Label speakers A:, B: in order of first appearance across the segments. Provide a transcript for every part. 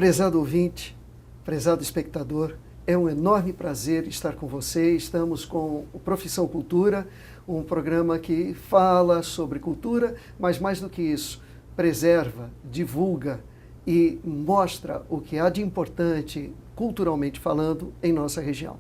A: Prezado ouvinte, prezado espectador, é um enorme prazer estar com você. Estamos com o Profissão Cultura, um programa que fala sobre cultura, mas mais do que isso, preserva, divulga e mostra o que há de importante, culturalmente falando, em nossa região.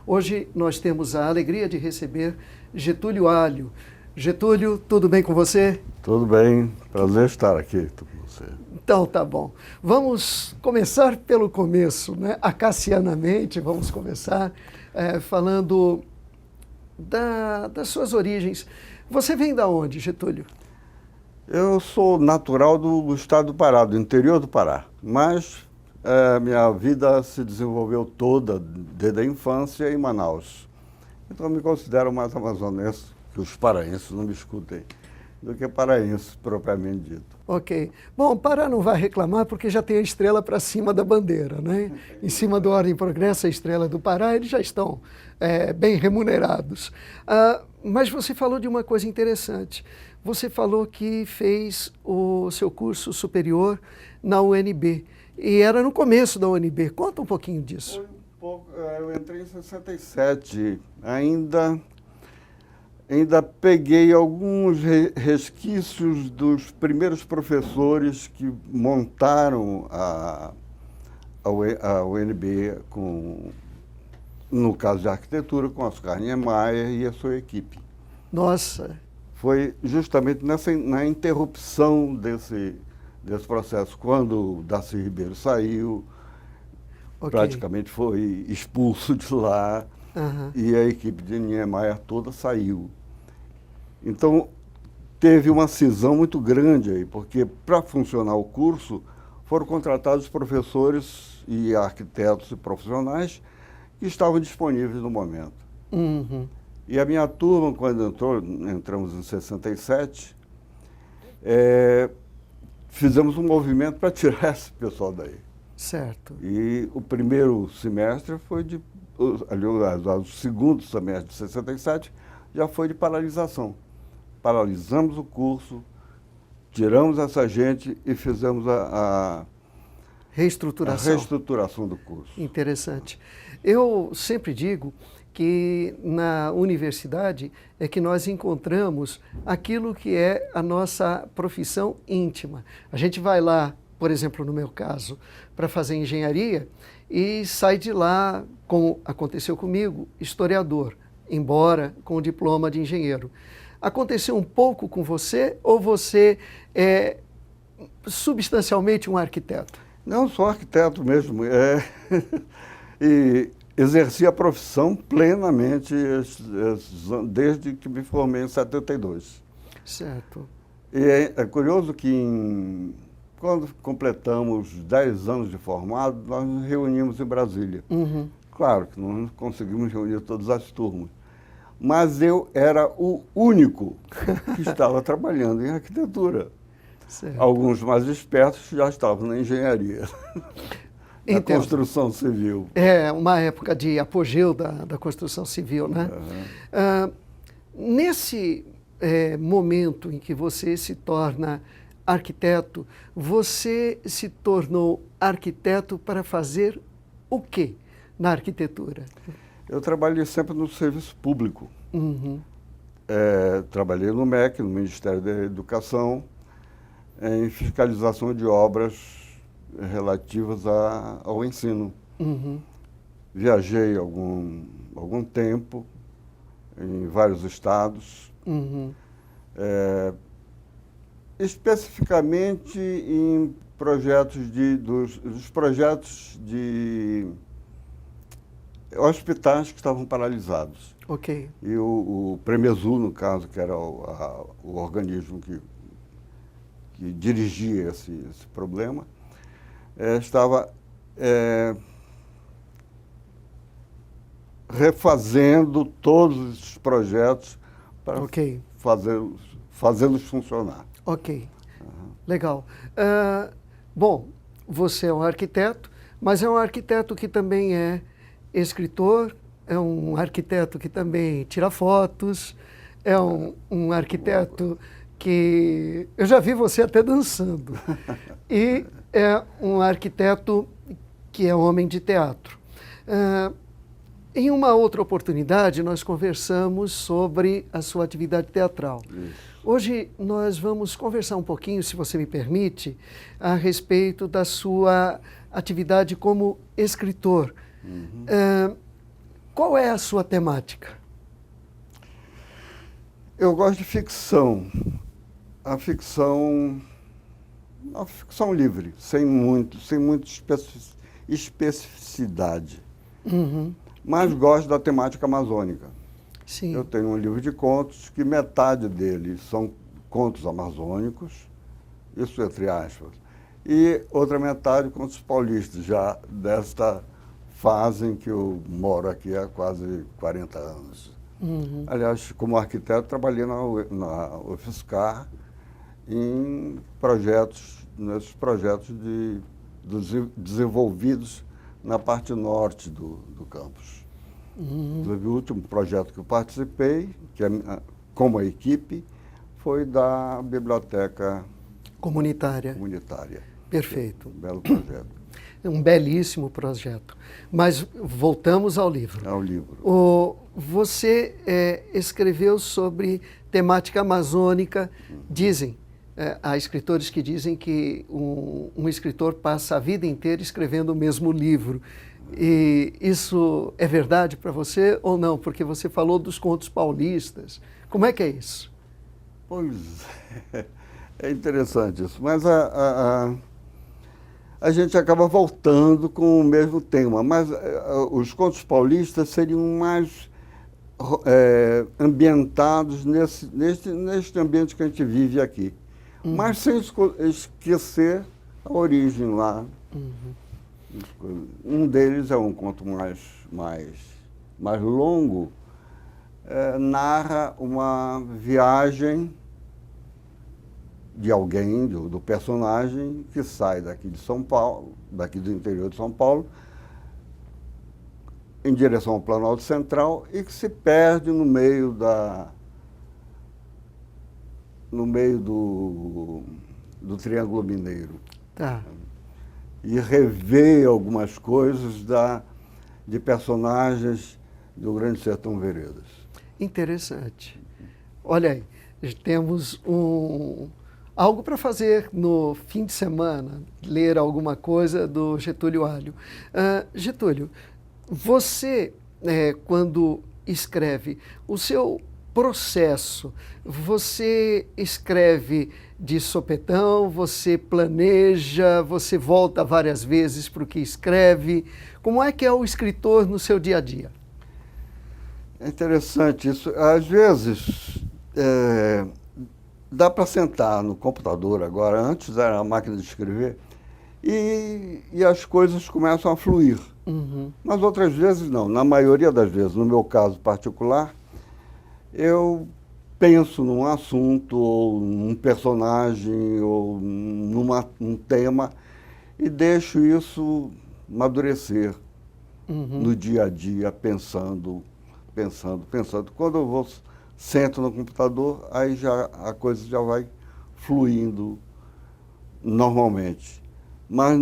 A: Hoje nós temos a alegria de receber Getúlio Alho. Getúlio, tudo bem com você?
B: Tudo bem, prazer estar aqui com você.
A: Então tá bom. Vamos começar pelo começo, né? Acacianamente, vamos começar falando das suas origens. Você vem da onde, Getúlio?
B: Eu sou natural do estado do Pará, do interior do Pará, mas minha vida se desenvolveu toda desde a infância em Manaus. Então eu me considero mais amazonense, que os paraenses não me escutem, do que paraense propriamente dito.
A: Ok. Bom, o Pará não vai reclamar porque já tem a estrela para cima da bandeira, né? Em cima do Ordem e Progresso, a estrela do Pará, eles já estão bem remunerados. Mas você falou de uma coisa interessante. Você falou que fez o seu curso superior na UNB. E era no começo da UNB. Conta um pouquinho disso.
B: Foi um pouco, eu entrei em 67, ainda peguei alguns resquícios dos primeiros professores que montaram a UNB, no caso de arquitetura, com Oscar Niemeyer e a sua equipe.
A: Nossa!
B: Foi justamente na interrupção desse processo, quando o Darcy Ribeiro saiu, praticamente foi expulso de lá, e a equipe de Niemeyer toda saiu. Então, teve uma cisão muito grande aí, porque para funcionar o curso, foram contratados professores e arquitetos e profissionais que estavam disponíveis no momento. E a minha turma, quando entramos em 67, fizemos um movimento para tirar esse pessoal daí.
A: Certo.
B: E o primeiro semestre foi aliás, o segundo semestre de 67 já foi de paralisação. Paralisamos o curso, tiramos essa gente e fizemos a reestruturação do curso.
A: Interessante. Eu sempre digo que na universidade é que nós encontramos aquilo que é a nossa profissão íntima. A gente vai lá, por exemplo, no meu caso, para fazer engenharia e sai de lá, como aconteceu comigo, historiador, embora com o diploma de engenheiro. Aconteceu um pouco com você ou você é substancialmente um arquiteto?
B: Não, sou arquiteto mesmo. E exerci a profissão plenamente desde que me formei em 72.
A: Certo.
B: E é curioso que quando completamos 10 anos de formado, nós nos reunimos em Brasília. Claro que não conseguimos reunir todas as turmas, mas eu era o único que estava trabalhando em arquitetura.
A: Certo.
B: Alguns mais espertos já estavam na engenharia, na construção civil.
A: É uma época de apogeu da construção civil, né? Nesse momento em que você se torna arquiteto, você se tornou arquiteto para fazer o quê na arquitetura?
B: Eu trabalhei sempre no serviço público. Trabalhei no MEC, no Ministério da Educação, em fiscalização de obras relativas ao ensino. Viajei algum tempo em vários estados, especificamente em dos projetos de hospitais que estavam paralisados.
A: Ok.
B: E o Premesul, no caso, que era o organismo que dirigia esse problema, estava refazendo todos os projetos para fazê-los funcionar.
A: Ok, legal. Bom, você é um arquiteto, mas é um arquiteto que também é escritor, é um arquiteto que também tira fotos, é um arquiteto que... Eu já vi você até dançando. E é um arquiteto que é homem de teatro. Em uma outra oportunidade, nós conversamos sobre a sua atividade teatral.
B: Isso.
A: Hoje nós vamos conversar um pouquinho, se você me permite, a respeito da sua atividade como escritor. Qual é a sua temática?
B: Eu gosto de ficção. A ficção livre, sem muita especificidade. Mas gosto da temática amazônica.
A: Sim.
B: Eu tenho um livro de contos que metade deles são contos amazônicos, isso entre aspas, e outra metade contos paulistas, já desta fase em que eu moro aqui há quase 40 anos. Aliás, como arquiteto, trabalhei na UFSCar nesses projetos desenvolvidos na parte norte do campus. O último projeto que eu participei, como a equipe, foi da Biblioteca
A: Comunitária. Perfeito.
B: Um belo projeto.
A: Um belíssimo projeto. Mas voltamos ao livro.
B: Ao livro.
A: Você escreveu sobre temática amazônica. Dizem, há escritores que dizem que um escritor passa a vida inteira escrevendo o mesmo livro. E isso é verdade para você ou não? Porque você falou dos contos paulistas. Como é que é isso?
B: Pois é interessante isso. Mas a gente acaba voltando com o mesmo tema. Mas os contos paulistas seriam mais ambientados neste ambiente que a gente vive aqui. Mas sem esquecer a origem lá. Um deles é um conto mais longo, narra uma viagem de alguém, do personagem, que sai daqui de São Paulo, daqui do interior de São Paulo, em direção ao Planalto Central e que se perde no meio do Triângulo Mineiro.
A: Tá.
B: E revê algumas coisas de personagens do Grande Sertão Veredas.
A: Interessante. Olha aí, temos algo para fazer no fim de semana, ler alguma coisa do Getúlio Alho. Getúlio, você, quando escreve, o seu processo, você escreve de sopetão, você planeja, você volta várias vezes para o que escreve. Como é que é o escritor no seu dia a dia?
B: É interessante isso. Às vezes, dá para sentar no computador agora, antes era a máquina de escrever, e as coisas começam a fluir. Mas outras vezes não. Na maioria das vezes, no meu caso particular, eu penso num assunto, ou num personagem, ou num tema, e deixo isso amadurecer no dia a dia, pensando. Quando eu sento no computador, aí a coisa já vai fluindo normalmente. Mas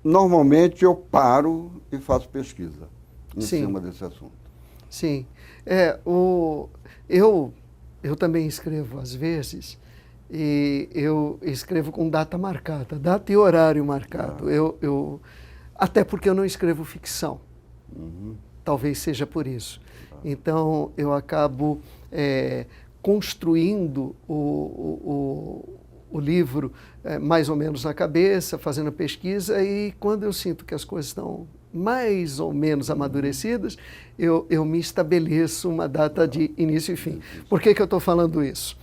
B: normalmente eu paro e faço pesquisa em cima desse assunto.
A: Sim. Eu também escrevo às vezes, e eu escrevo com data marcada, data e horário marcado. Até porque eu não escrevo ficção. Talvez seja por isso. Então, eu acabo construindo o livro mais ou menos na cabeça, fazendo pesquisa, e quando eu sinto que as coisas estão mais ou menos amadurecidas, eu me estabeleço uma data de início e fim. Por que eu estou falando isso?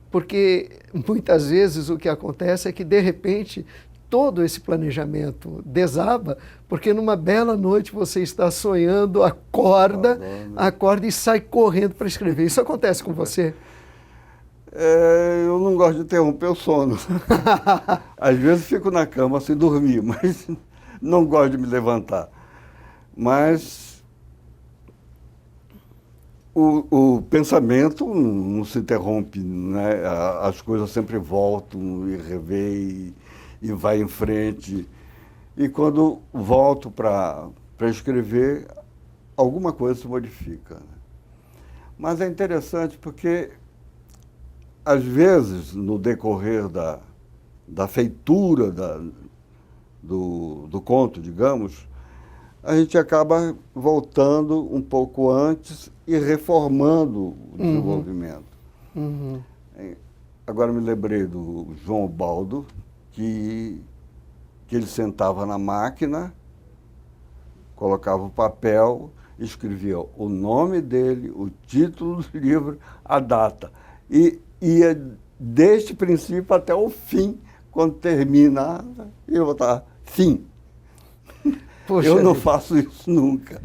A: Porque muitas vezes o que acontece é que, de repente, todo esse planejamento desaba, porque numa bela noite você está sonhando, acorda e sai correndo para escrever. Isso acontece com você?
B: Eu não gosto de interromper o sono. Às vezes fico na cama sem dormir, mas não gosto de me levantar. Mas o pensamento não se interrompe, né? As coisas sempre voltam e revê e vai em frente. E quando volto para escrever, alguma coisa se modifica, né? Mas é interessante porque, às vezes, no decorrer da feitura do conto, digamos, a gente acaba voltando um pouco antes e reformando o desenvolvimento.
A: Uhum.
B: Agora me lembrei do João Baldo, que ele sentava na máquina, colocava o papel, escrevia o nome dele, o título do livro, a data. E ia desde o princípio até o fim, quando terminava, eu botava fim.
A: Poxa
B: Eu não
A: vida.
B: faço isso nunca.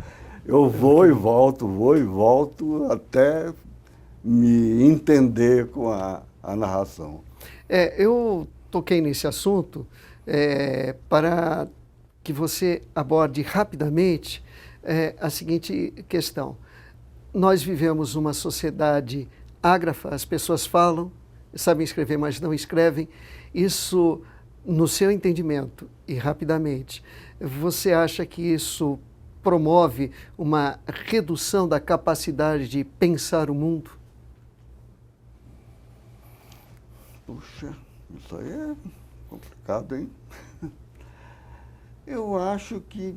B: Eu vou e volto até me entender com a narração.
A: Eu toquei nesse assunto para que você aborde rapidamente a seguinte questão. Nós vivemos uma sociedade ágrafa, as pessoas falam, sabem escrever, mas não escrevem. Isso, no seu entendimento, e rapidamente, você acha que isso promove uma redução da capacidade de pensar o mundo?
B: Puxa, isso aí é complicado, hein? Eu acho que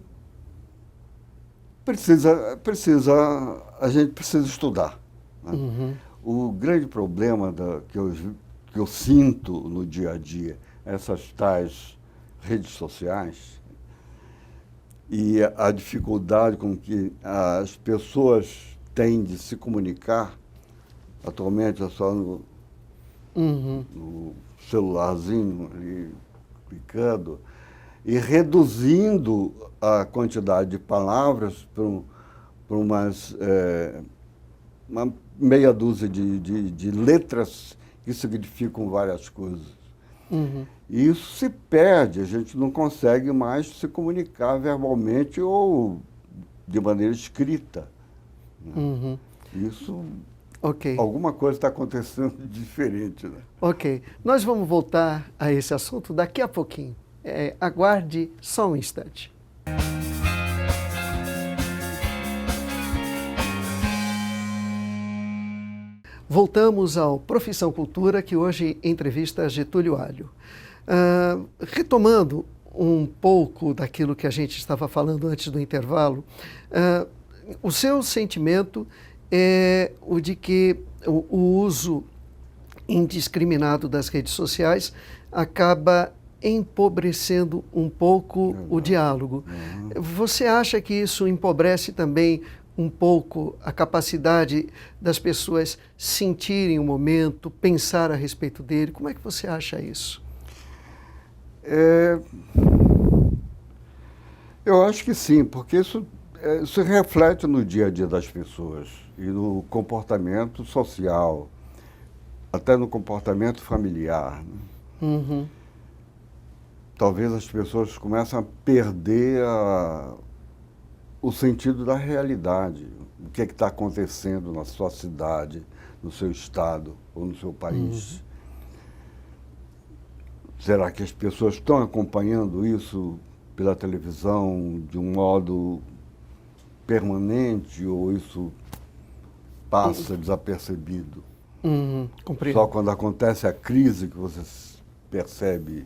B: a gente precisa estudar, né?
A: Uhum.
B: O grande problema que eu sinto no dia a dia, essas tais redes sociais, e a dificuldade com que as pessoas têm de se comunicar, atualmente é só no celularzinho ali, clicando, e reduzindo a quantidade de palavras para uma meia dúzia de letras que significam várias coisas.
A: Uhum.
B: E isso se perde, a gente não consegue mais se comunicar verbalmente ou de maneira escrita, né?
A: Uhum.
B: Isso,
A: Ok.
B: alguma coisa está acontecendo de diferente, né?
A: Ok. Nós vamos voltar a esse assunto daqui a pouquinho. Aguarde só um instante. Voltamos ao Profissão Cultura, que hoje entrevista Getúlio Alho. Retomando um pouco daquilo que a gente estava falando antes do intervalo, o seu sentimento é o de que o uso indiscriminado das redes sociais acaba empobrecendo um pouco o diálogo. Você acha que isso empobrece também um pouco a capacidade das pessoas sentirem o momento, pensar a respeito dele? Como é que você acha isso?
B: Eu acho que sim, porque isso se reflete no dia a dia das pessoas e no comportamento social, até no comportamento familiar, né?
A: Uhum.
B: Talvez as pessoas começam a perder o sentido da realidade, o que é que está acontecendo na sua cidade, no seu estado ou no seu país. Será que as pessoas estão acompanhando isso pela televisão de um modo permanente ou isso passa desapercebido?
A: Compreendo.
B: Só quando acontece a crise que você percebe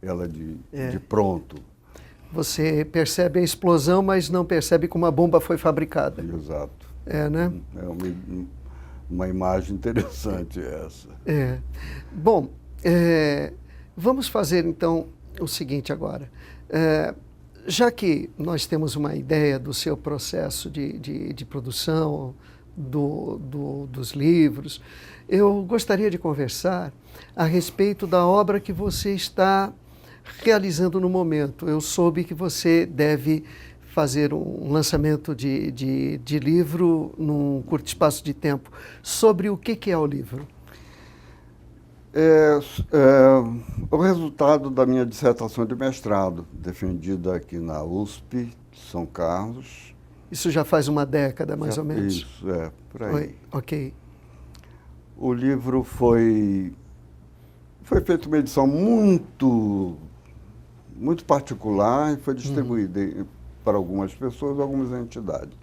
B: ela de pronto.
A: Você percebe a explosão, mas não percebe como a bomba foi fabricada.
B: Exato.
A: Né?
B: É uma imagem interessante essa.
A: Bom, vamos fazer então o seguinte agora. Já que nós temos uma ideia do seu processo de produção, dos livros, eu gostaria de conversar a respeito da obra que você está realizando no momento. Eu soube que você deve fazer um lançamento de livro num curto espaço de tempo. Sobre o que é o livro?
B: O resultado da minha dissertação de mestrado, defendida aqui na USP de São Carlos,
A: Isso já faz uma década, mais ou menos.
B: Isso, por aí.
A: Ok.
B: O livro foi feito uma edição muito particular e foi distribuída para algumas pessoas, algumas entidades.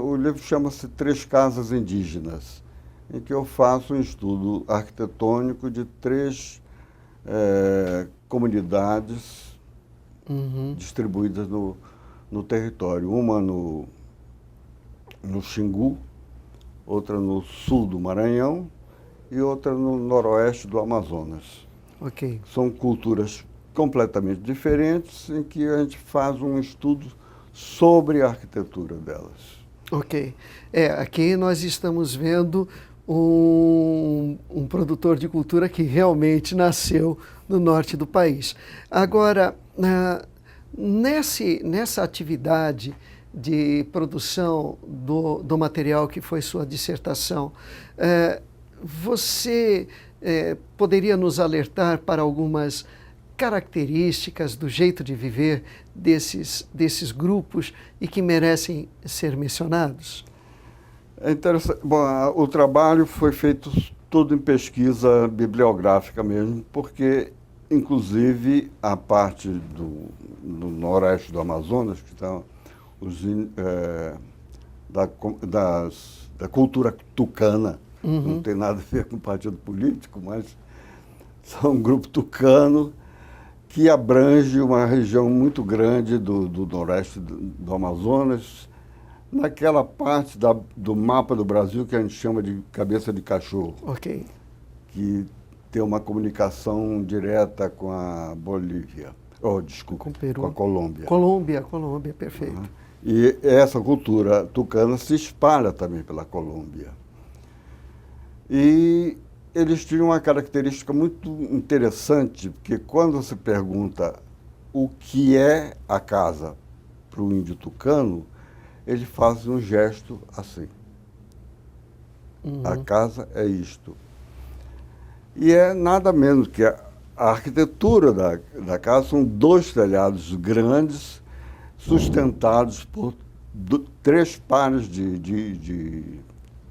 B: O livro chama-se Três Casas Indígenas, em que eu faço um estudo arquitetônico de três comunidades distribuídas no território. Uma no Xingu, outra no sul do Maranhão e outra no noroeste do Amazonas.
A: Ok.
B: São culturas completamente diferentes em que a gente faz um estudo sobre a arquitetura delas.
A: Ok. Aqui nós estamos vendo um produtor de cultura que realmente nasceu no norte do país. Agora, nessa atividade de produção do material que foi sua dissertação, você poderia nos alertar para algumas características do jeito de viver desses grupos e que merecem ser mencionados?
B: É interessante. Bom, o trabalho foi feito todo em pesquisa bibliográfica mesmo, porque, inclusive, a parte do noroeste do Amazonas, que estão da cultura tucana, não tem nada a ver com partido político, mas são um grupo tucano que abrange uma região muito grande do noroeste do Amazonas, naquela parte do mapa do Brasil que a gente chama de cabeça de cachorro.
A: Ok.
B: Que tem uma comunicação direta com a Bolívia, desculpa,
A: com o Peru.
B: Com a Colômbia.
A: Colômbia, perfeito.
B: E essa cultura tucana se espalha também pela Colômbia. E eles tinham uma característica muito interessante, porque quando se pergunta o que é a casa para o índio tucano, ele faz um gesto assim. A casa é isto. E é nada menos que a arquitetura da casa são dois telhados grandes, sustentados por três pares de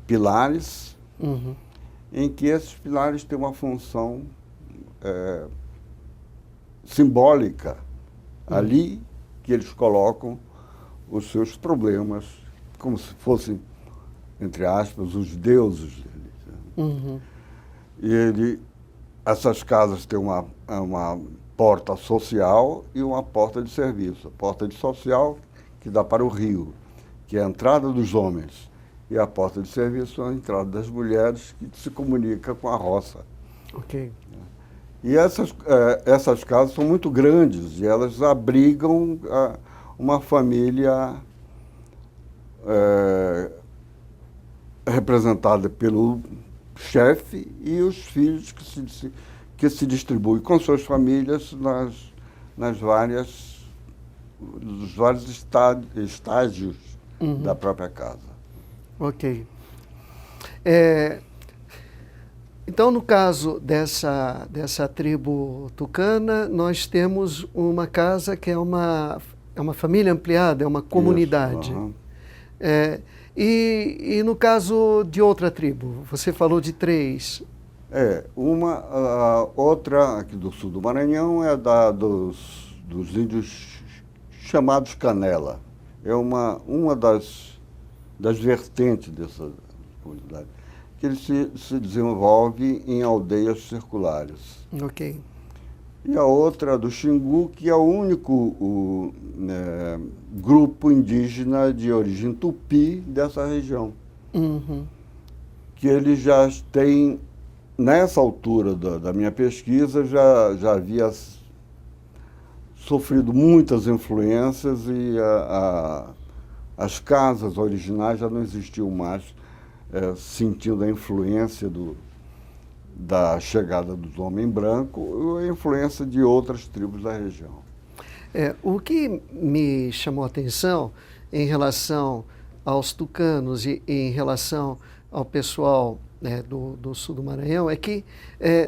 B: pilares, em que esses pilares têm uma função simbólica. Ali que eles colocam os seus problemas, como se fossem, entre aspas, os deuses deles. E essas casas têm uma porta social e uma porta de serviço. A porta de social, que dá para o rio, que é a entrada dos homens, e a porta de serviço é a entrada das mulheres, que se comunica com a roça.
A: Ok.
B: E essas casas são muito grandes e elas abrigam uma família representada pelo chefe e os filhos que se distribuem com suas famílias nos vários estágios da própria casa.
A: Ok. Então, no caso dessa tribo tucana, nós temos uma casa que é uma família ampliada, é uma comunidade.
B: Isso,
A: E no caso de outra tribo, você falou de três.
B: Outra aqui do sul do Maranhão é dos índios chamados Canela. É uma das vertentes dessa comunidade, que ele se desenvolve em aldeias circulares.
A: Ok.
B: E a outra do Xingu, que é o único grupo indígena de origem tupi dessa região. Que ele já tem, nessa altura da minha pesquisa, já havia sofrido muitas influências e as casas originais já não existiam mais, sentindo a influência da chegada dos homens brancos e a influência de outras tribos da região.
A: O que me chamou a atenção em relação aos tucanos e em relação ao pessoal do sul do Maranhão, é que,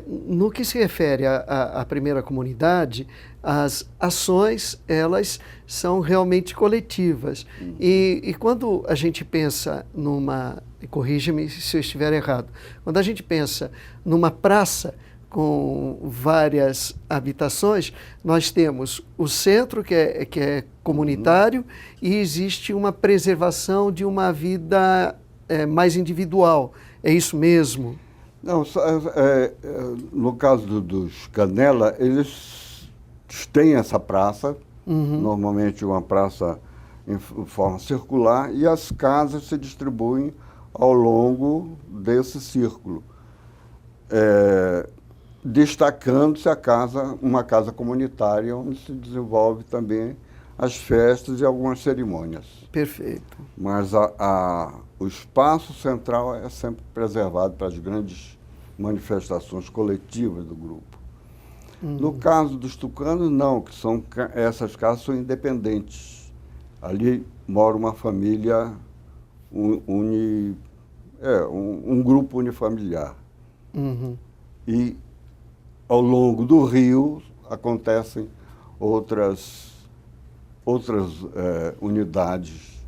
A: no que se refere à primeira comunidade, as ações, elas são realmente coletivas. E quando a gente pensa corrige-me se eu estiver errado, quando a gente pensa numa praça com várias habitações, nós temos o centro, que é comunitário, e existe uma preservação de uma vida mais individual. É isso mesmo?
B: Não, no caso dos Canela, eles têm essa praça, normalmente uma praça em forma circular, e as casas se distribuem ao longo desse círculo, destacando-se uma casa comunitária, onde se desenvolve também as festas e algumas cerimônias.
A: Perfeito.
B: Mas o espaço central é sempre preservado para as grandes manifestações coletivas do grupo. No caso dos tucanos, não, essas casas são independentes. Ali mora uma família, um grupo unifamiliar. E ao longo do rio acontecem outras unidades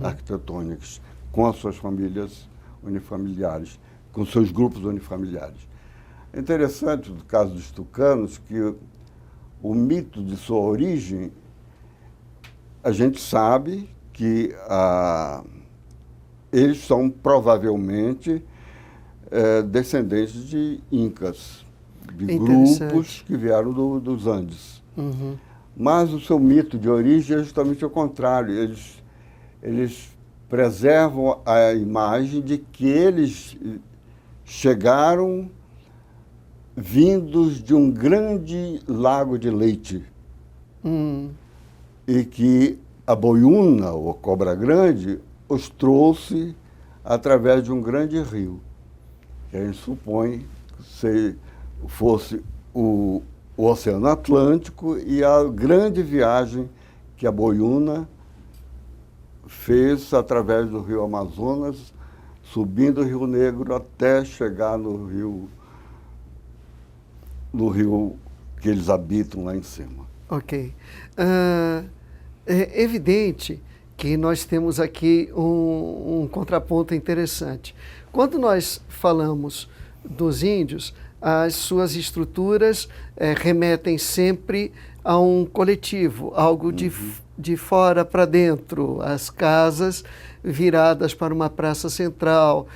B: arquitetônicas com as suas famílias unifamiliares, com seus grupos unifamiliares. É interessante, no caso dos tucanos, que o mito de sua origem, a gente sabe que eles são provavelmente descendentes de incas, de grupos que vieram dos Andes. Mas o seu mito de origem é justamente o contrário. Eles preservam a imagem de que eles chegaram vindos de um grande lago de leite. E que a boiúna, ou cobra grande, os trouxe através de um grande rio. Que a gente supõe que fosse o Oceano Atlântico e a grande viagem que a boiúna fez através do rio Amazonas, subindo o Rio Negro até chegar no rio que eles habitam lá em cima.
A: Ok. É evidente que nós temos aqui um contraponto interessante. Quando nós falamos dos índios, as suas estruturas remetem sempre a um coletivo, algo de fora para dentro, as casas viradas para uma praça central.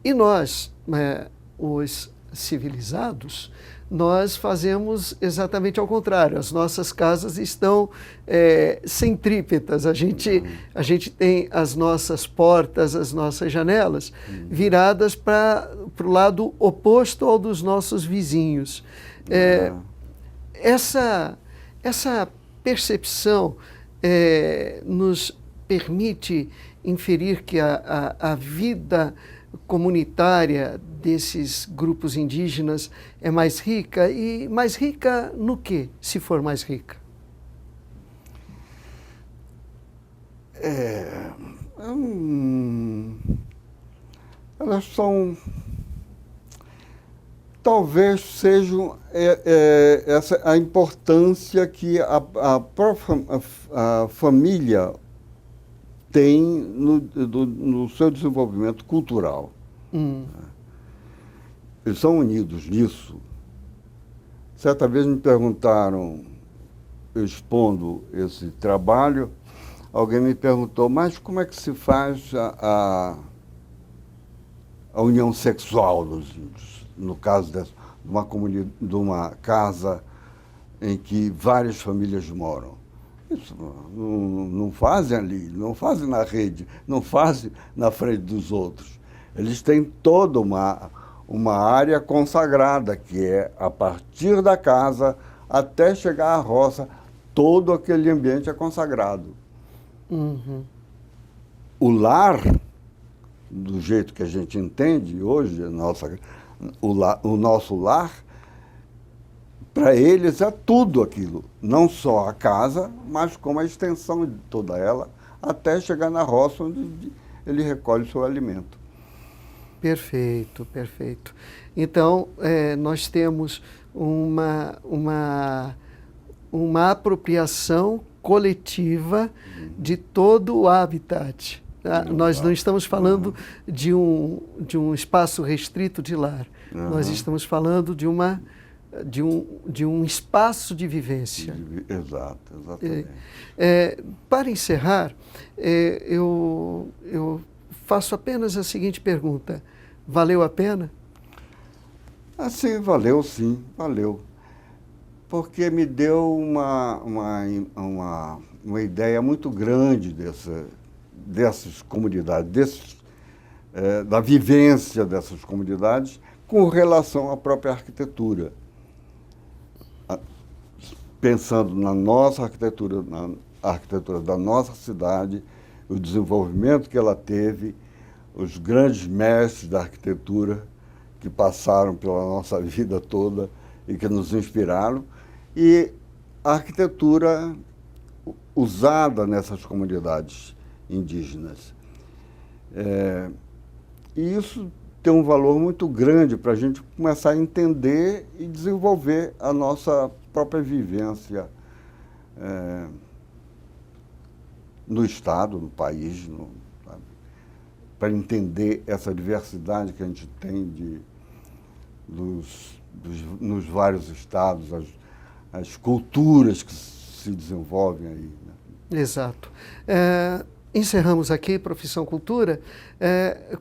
A: E nós, os civilizados, nós fazemos exatamente ao contrário. As nossas casas estão centrípetas. A gente tem as nossas portas, as nossas janelas viradas para o lado oposto ao dos nossos vizinhos. Essa percepção nos permite inferir que a vida comunitária desses grupos indígenas é mais rica. E mais rica no quê, se for mais rica?
B: Elas são... Talvez sejam essa a importância que a família tem no seu desenvolvimento cultural. Eles são unidos nisso. Certa vez me perguntaram, expondo esse trabalho, alguém me perguntou, mas como é que se faz a união sexual dos índios? No caso de uma casa em que várias famílias moram. Isso não fazem ali, não fazem na rede, não fazem na frente dos outros. Eles têm toda uma área consagrada, que é a partir da casa até chegar à roça, todo aquele ambiente é consagrado. O lar, do jeito que a gente entende hoje, o nosso lar, para eles é tudo aquilo. Não só a casa, mas como a extensão de toda ela, até chegar na roça onde ele recolhe o seu alimento.
A: Perfeito, perfeito. Então, nós temos uma apropriação coletiva de todo o habitat. Nós não estamos falando de um espaço restrito de lar. Nós estamos falando de um espaço de vivência.
B: Exato, exatamente.
A: Para encerrar, eu faço apenas a seguinte pergunta: valeu a pena?
B: Assim, valeu sim, valeu. Porque me deu uma ideia muito grande dessas comunidades, da vivência dessas comunidades com relação à própria arquitetura. Pensando na nossa arquitetura, na arquitetura da nossa cidade, o desenvolvimento que ela teve, os grandes mestres da arquitetura que passaram pela nossa vida toda e que nos inspiraram, e a arquitetura usada nessas comunidades indígenas. E isso tem um valor muito grande para a gente começar a entender e desenvolver a nossa própria vivência no Estado, no país, para entender essa diversidade que a gente tem nos vários estados, as culturas que se desenvolvem aí, né?
A: Exato. Encerramos aqui Profissão Cultura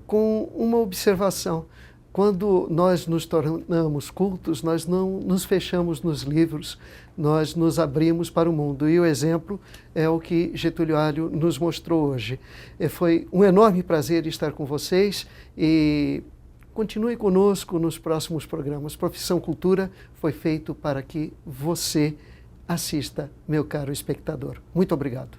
A: com uma observação. Quando nós nos tornamos cultos, nós não nos fechamos nos livros, nós nos abrimos para o mundo. E o exemplo é o que Getúlio Alho nos mostrou hoje. Foi um enorme prazer estar com vocês e continue conosco nos próximos programas. Profissão Cultura foi feito para que você assista, meu caro espectador. Muito obrigado.